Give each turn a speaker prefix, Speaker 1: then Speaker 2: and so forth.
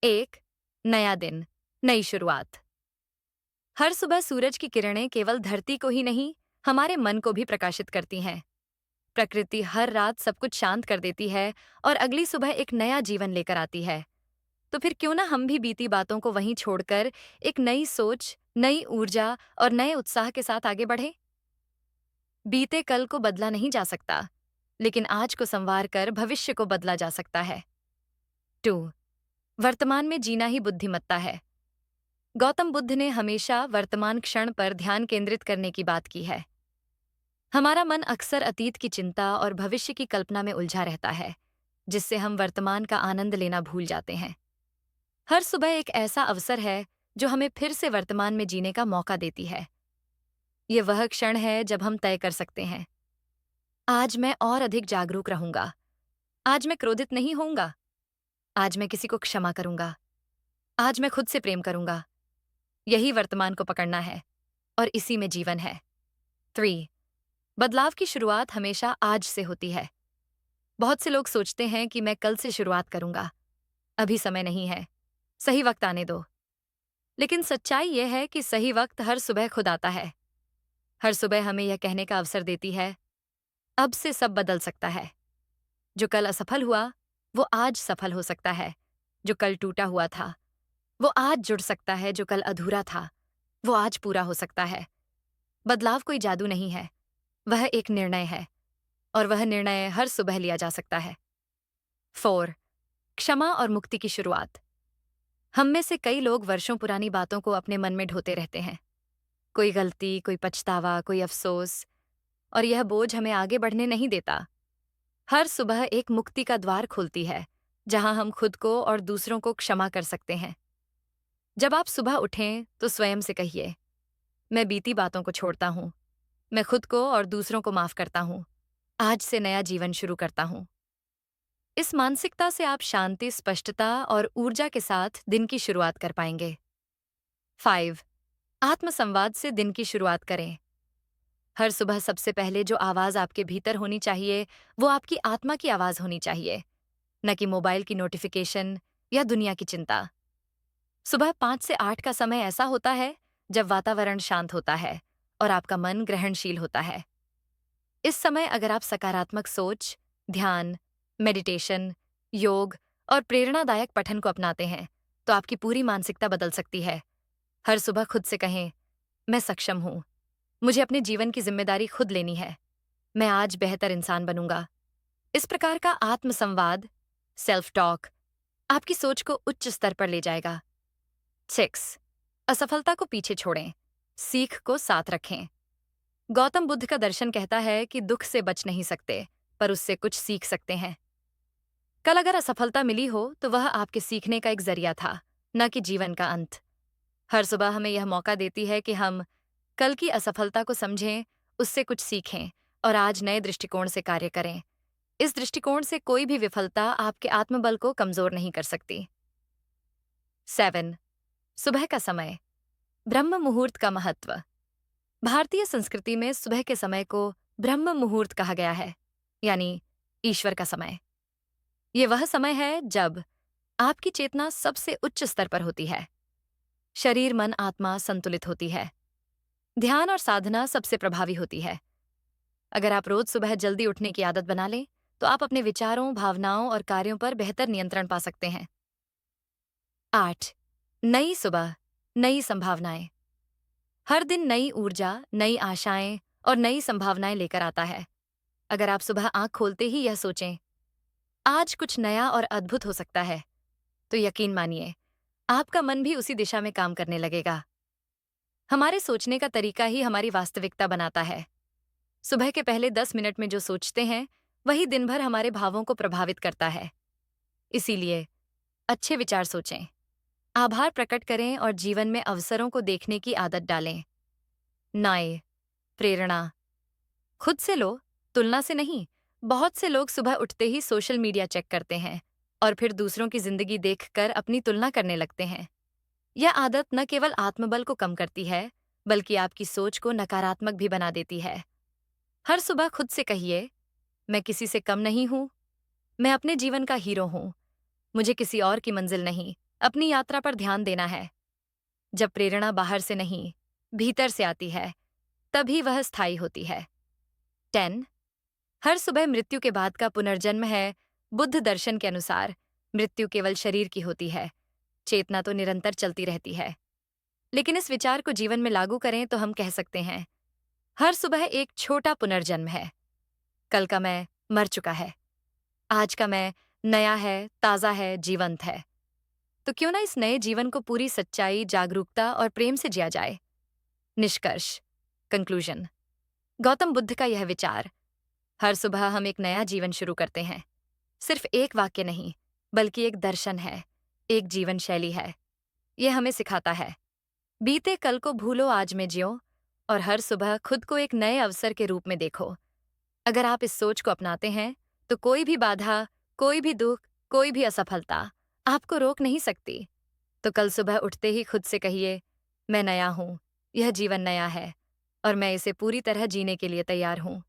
Speaker 1: एक नया दिन, नई शुरुआत। हर सुबह सूरज की किरणें केवल धरती को ही नहीं, हमारे मन को भी प्रकाशित करती हैं। प्रकृति हर रात सब कुछ शांत कर देती है और अगली सुबह एक नया जीवन लेकर आती है। तो फिर क्यों ना हम भी बीती बातों को वहीं छोड़कर एक नई सोच, नई ऊर्जा और नए उत्साह के साथ आगे बढ़े। बीते कल को बदला नहीं जा सकता, लेकिन आज को संवार कर भविष्य को बदला जा सकता है। 2 वर्तमान में जीना ही बुद्धिमत्ता है। गौतम बुद्ध ने हमेशा वर्तमान क्षण पर ध्यान केंद्रित करने की बात की है। हमारा मन अक्सर अतीत की चिंता और भविष्य की कल्पना में उलझा रहता है, जिससे हम वर्तमान का आनंद लेना भूल जाते हैं। हर सुबह एक ऐसा अवसर है जो हमें फिर से वर्तमान में जीने का मौका देती है। ये वह क्षण है जब हम तय कर सकते हैं, आज मैं और अधिक जागरूक रहूंगा, आज मैं क्रोधित नहीं होऊंगा, आज मैं किसी को क्षमा करूंगा, आज मैं खुद से प्रेम करूंगा। यही वर्तमान को पकड़ना है और इसी में जीवन है। 3 बदलाव की शुरुआत हमेशा आज से होती है। बहुत से लोग सोचते हैं कि मैं कल से शुरुआत करूंगा, अभी समय नहीं है, सही वक्त आने दो। लेकिन सच्चाई यह है कि सही वक्त हर सुबह खुद आता है। हर सुबह हमें यह कहने का अवसर देती है, अब से सब बदल सकता है। जो कल असफल हुआ, वो आज सफल हो सकता है। जो कल टूटा हुआ था, वो आज जुड़ सकता है। जो कल अधूरा था, वो आज पूरा हो सकता है। बदलाव कोई जादू नहीं है, वह एक निर्णय है, और वह निर्णय हर सुबह लिया जा सकता है। 4 क्षमा और मुक्ति की शुरुआत। हम में से कई लोग वर्षों पुरानी बातों को अपने मन में ढोते रहते हैं। कोई गलती, कोई पछतावा, कोई अफसोस, और यह बोझ हमें आगे बढ़ने नहीं देता। हर सुबह एक मुक्ति का द्वार खुलती है, जहां हम खुद को और दूसरों को क्षमा कर सकते हैं। जब आप सुबह उठें तो स्वयं से कहिए, मैं बीती बातों को छोड़ता हूं, मैं खुद को और दूसरों को माफ करता हूं, आज से नया जीवन शुरू करता हूं। इस मानसिकता से आप शांति, स्पष्टता और ऊर्जा के साथ दिन की शुरुआत कर पाएंगे। 5 आत्मसंवाद से दिन की शुरुआत करें। हर सुबह सबसे पहले जो आवाज आपके भीतर होनी चाहिए, वो आपकी आत्मा की आवाज होनी चाहिए, न कि मोबाइल की नोटिफिकेशन या दुनिया की चिंता। सुबह 5 से 8 का समय ऐसा होता है जब वातावरण शांत होता है और आपका मन ग्रहणशील होता है। इस समय अगर आप सकारात्मक सोच, ध्यान, मेडिटेशन, योग और प्रेरणादायक पठन को अपनाते हैं, तो आपकी पूरी मानसिकता बदल सकती है। हर सुबह खुद से कहें, मैं सक्षम हूं, मुझे अपने जीवन की जिम्मेदारी खुद लेनी है, मैं आज बेहतर इंसान बनूंगा। इस प्रकार का आत्मसंवाद, सेल्फ टॉक, आपकी सोच को उच्च स्तर पर ले जाएगा। 6 असफलता को पीछे छोड़ें, सीख को साथ रखें। गौतम बुद्ध का दर्शन कहता है कि दुख से बच नहीं सकते, पर उससे कुछ सीख सकते हैं। कल अगर असफलता मिली हो तो वह आपके सीखने का एक जरिया था, न कि जीवन का अंत। हर सुबह हमें यह मौका देती है कि हम कल की असफलता को समझें, उससे कुछ सीखें और आज नए दृष्टिकोण से कार्य करें। इस दृष्टिकोण से कोई भी विफलता आपके आत्मबल को कमजोर नहीं कर सकती। 7 सुबह का समय, ब्रह्म मुहूर्त का महत्व। भारतीय संस्कृति में सुबह के समय को ब्रह्म मुहूर्त कहा गया है, यानी ईश्वर का समय। ये वह समय है जब आपकी चेतना सबसे उच्च स्तर पर होती है, शरीर, मन, आत्मा संतुलित होती है, ध्यान और साधना सबसे प्रभावी होती है। अगर आप रोज सुबह जल्दी उठने की आदत बना लें, तो आप अपने विचारों, भावनाओं और कार्यों पर बेहतर नियंत्रण पा सकते हैं। 8 नई सुबह, नई संभावनाएं। हर दिन नई ऊर्जा, नई आशाएं और नई संभावनाएं लेकर आता है। अगर आप सुबह आंख खोलते ही यह सोचें, आज कुछ नया और अद्भुत हो सकता है, तो यकीन मानिए, आपका मन भी उसी दिशा में काम करने लगेगा। हमारे सोचने का तरीका ही हमारी वास्तविकता बनाता है। सुबह के पहले 10 मिनट में जो सोचते हैं, वही दिन भर हमारे भावों को प्रभावित करता है। इसीलिए अच्छे विचार सोचें, आभार प्रकट करें और जीवन में अवसरों को देखने की आदत डालें। 9 प्रेरणा खुद से लो, तुलना से नहीं। बहुत से लोग सुबह उठते ही सोशल मीडिया चेक करते हैं और फिर दूसरों की जिंदगी देखकर अपनी तुलना करने लगते हैं। यह आदत न केवल आत्मबल को कम करती है, बल्कि आपकी सोच को नकारात्मक भी बना देती है। हर सुबह खुद से कहिए, मैं किसी से कम नहीं हूं, मैं अपने जीवन का हीरो हूं, मुझे किसी और की मंजिल नहीं, अपनी यात्रा पर ध्यान देना है। जब प्रेरणा बाहर से नहीं, भीतर से आती है, तभी वह स्थायी होती है। 10 हर सुबह मृत्यु के बाद का पुनर्जन्म है। बुद्ध दर्शन के अनुसार मृत्यु केवल शरीर की होती है, चेतना तो निरंतर चलती रहती है। लेकिन इस विचार को जीवन में लागू करें तो हम कह सकते हैं, हर सुबह एक छोटा पुनर्जन्म है। कल का मैं मर चुका है, आज का मैं नया है, ताजा है, जीवंत है। तो क्यों ना इस नए जीवन को पूरी सच्चाई, जागरूकता और प्रेम से जिया जाए। निष्कर्ष, कंक्लूजन। गौतम बुद्ध का यह विचार, हर सुबह हम एक नया जीवन शुरू करते हैं, सिर्फ एक वाक्य नहीं, बल्कि एक दर्शन है, एक जीवन शैली है। यह हमें सिखाता है, बीते कल को भूलो, आज में जियो और हर सुबह खुद को एक नए अवसर के रूप में देखो। अगर आप इस सोच को अपनाते हैं, तो कोई भी बाधा, कोई भी दुख, कोई भी असफलता आपको रोक नहीं सकती। तो कल सुबह उठते ही खुद से कहिए, मैं नया हूं, यह जीवन नया है और मैं इसे पूरी तरह जीने के लिए तैयार हूं।